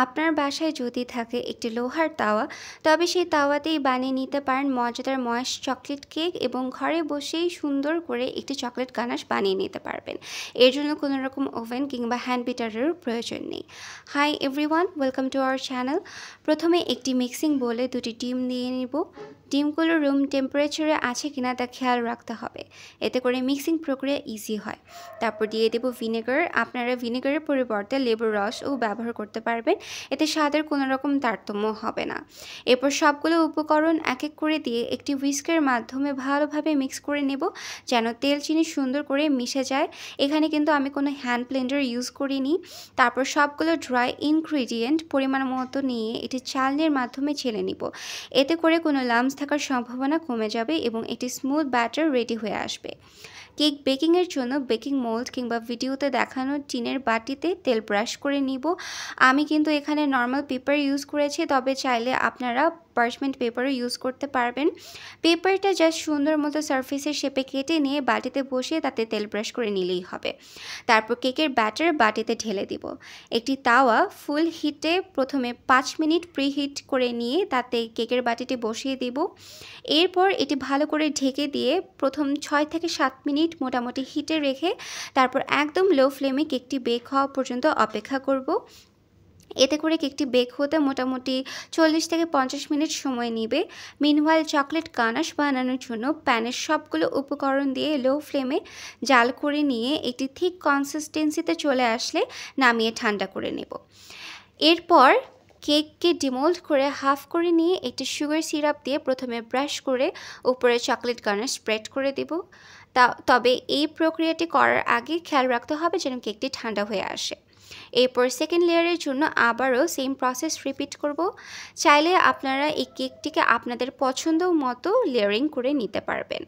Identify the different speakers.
Speaker 1: আপনার বাসায় যদি থাকে একটি লোহার তাওয়া, তবে সেই তাওয়াতেই বানিয়ে নিতে পারেন মজাদার ময়েস্ট চকলেট কেক এবং ঘরে বসেই সুন্দর করে একটি চকলেট গানাশ বানিয়ে নিতে পারবেন। এর জন্য কোনো রকম ওভেন কিংবা হ্যান্ড বিটারের প্রয়োজন নেই। Hi everyone, welcome to our channel. প্রথমে একটি মিক্সিং বোলে 2টি ডিম দিয়ে নিব। ডিমগুলো রুম টেম্পারেচারে আছে কিনা তা খেয়াল রাখতে হবে, এতে করে মিক্সিং প্রক্রিয়া ইজি হয়। তারপর দিয়ে দেব ভিনেগার। আপনারা ভিনেগারের পরিবর্তে লেবুর রসও ব্যবহার করতে পারবেন, এতে স্বাদের কোনো রকম তারতম্য হবে না। এরপর সবগুলো উপকরণ এক এক করে দিয়ে একটি হুইস্কের মাধ্যমে ভালোভাবে মিক্স করে নেব, যেন তেল চিনি সুন্দর করে মিশে যায়। এখানে কিন্তু আমি কোনো হ্যান্ড ব্লেন্ডার ইউজ করিনি। তারপর সবগুলো ড্রাই ইনগ্রিডিয়েন্ট পরিমাণ মতো নিয়ে এটি চালনির মাধ্যমে ছেলে নিব। এতে করে কোনো লাম্পস থাকার সম্ভাবনা কমে যাবে এবং একটি স্মুথ ব্যাটার রেডি হয়ে আসবে। কেক বেকিংয়ের জন্য বেকিং মোল্ড কিংবা ভিডিওতে দেখানো টিনের বাটিতে তেল ব্রাশ করে নিব। আমি কিন্তু এখানে নর্মাল পেপার ইউজ করেছি, তবে চাইলে আপনারা পার্চমেন্ট পেপারও ইউজ করতে পারবেন। পেপারটা জাস্ট সুন্দর মতো সারফেসের শেপে কেটে নিয়ে বাটিতে বসিয়ে তাতে তেল ব্রাশ করে নিলেই হবে। তারপর কেকের ব্যাটার বাটিতে ঢেলে দিব। একটি তাওয়া ফুল হিটে প্রথমে 5 মিনিট প্রিহিট করে নিয়ে তাতে কেকের বাটিটি বসিয়ে দিব। এরপর এটি ভালো করে ঢেকে দিয়ে প্রথম 6 থেকে 7 মিনিট মোটামুটি হিটে রেখে তারপর একদম লো ফ্লেমে কেকটি বেক হওয়া পর্যন্ত অপেক্ষা করব। এতে করে কেকটি বেক হতে মোটামুটি 40 থেকে 50 মিনিট সময় নেবে। মিনওয়াইল চকলেট গানাশ বানানোর জন্য প্যানের সবগুলো উপকরণ দিয়ে লো ফ্লেমে জাল করে নিয়ে একটি থিক কনসিস্টেন্সিতে চলে আসলে নামিয়ে ঠান্ডা করে নেব। এরপর কেককে ডিমোল্ড করে হাফ করে নিয়ে একটি সুগার সিরাপ দিয়ে প্রথমে ব্রাশ করে উপরে চকলেট গানাশ স্প্রেড করে দেব। তবে এই প্রক্রিয়াটি করার আগে খেয়াল রাখতে হবে যেন কেকটি ঠান্ডা হয়ে আসে। এরপর সেকেন্ড লেয়ারের জন্য আবারও সেম প্রসেস রিপিট করব। চাইলে আপনারা এই কেকটিকে আপনাদের পছন্দ মতো লেয়ারিং করে নিতে পারবেন।